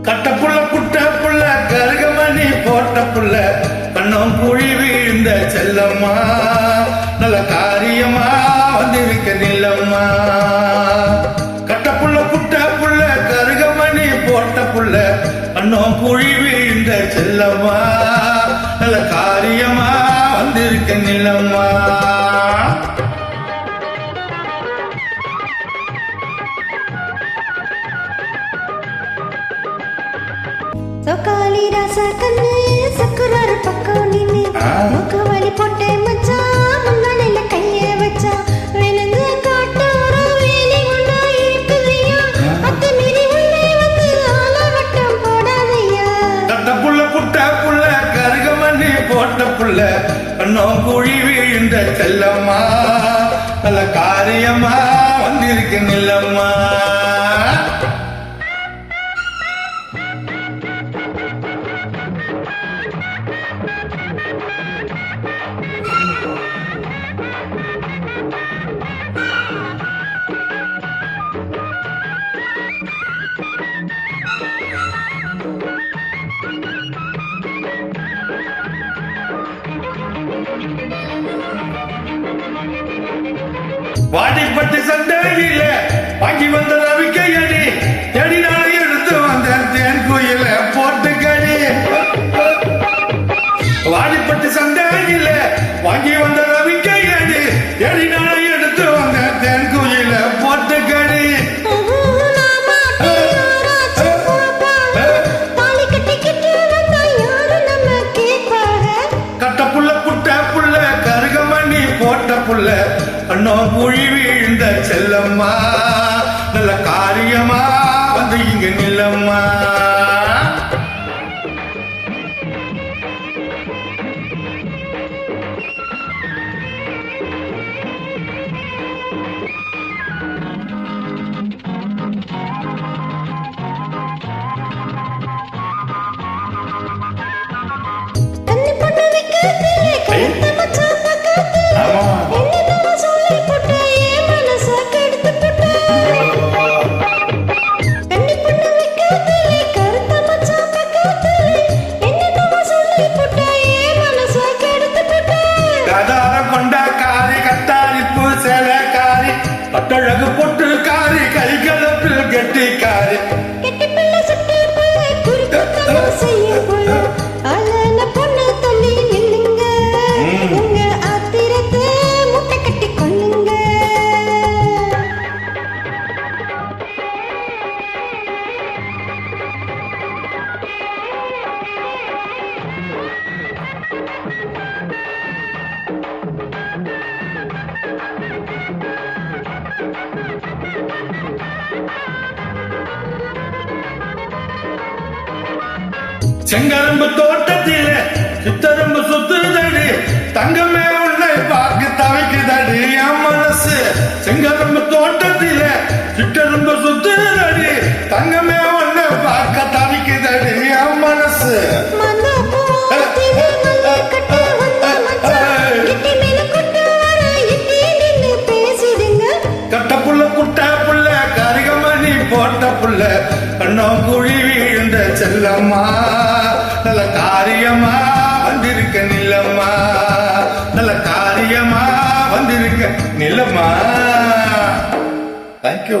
கட்ட புள்ள புட்ட புள்ள கருகமணி போட்ட புள்ள கண்ணம் குழி வீழ்ந்த செல்லம்மா நல்ல காரியமா வந்திருக்க நிலம்மா. கட்ட புள்ள புட்ட புள்ள கருகமணி போட்ட புள்ள கண்ணம் குழி வீழ்ந்த செல்லம்மா நல்ல காரியமா வந்திருக்க நிலம்மா. சொக்காலி ராசா கண்ணு சக்குரார் பக்கம் நின்னு மூக்கு வலி போட்டே மச்சான் முன்னாடில கைய வச்சா வெனங்க காட்டோர வேலி ஒண்ணா இருக்குதையா அத்து மீறி உள்ளே வந்து ஆலவட்டம் போடாதையா. கட்ட புள்ள புட்ட புள்ள கருகமணி போட்ட புள்ள கண்ணம் குழி வீழ்ந்த செல்லம்மா நல்ல காரியமா வந்திருக்க நிலம்மா. வாடிப்பட்டு சந்தையில வாங்கி வந்த ரவிக்கையடி செடினால எடுத்து வந்த தேன் கோயில போட்டு கடி. வாடிப்பட்டு சந்தையில வாங்கி வந்த ரவிக்கையடி செடினால எடுத்து வந்த தேன் கோயில போட்டு கடி. கட்ட புள்ள புட்ட புள்ள கருகமணி போட்ட புள்ள கண்ணம் குழி வீழ்ந்த செல்லம்மா நல்ல காரியமா வந்து இங்க நிலம்மா. பட்டழகு பொட்டு காரி கைகளப்பில் கெட்டி காரி செங்கரும்பு தோட்டத்தில சித்தரும்பு சுத்துதடி தங்கமே உன்னை பார்க்க தவிக்குதடி என் மனசு. செங்கரும்பு தோட்டத்தில சித்தரும்பு சுத்துதடி தங்கமே உன்னை பார்க்க தவிக்குதடி என் மனசு. கட்ட புள்ள புட்ட புள்ள கருகமணி போட்ட புள்ள கண்ணம் குழி வீழ்ந்த செல்லம்மா நல்ல காரியமா வந்திருக்க நிலம்மா நல்ல காரியமா வந்திருக்க நிலம்மா. தேங்க்யூ.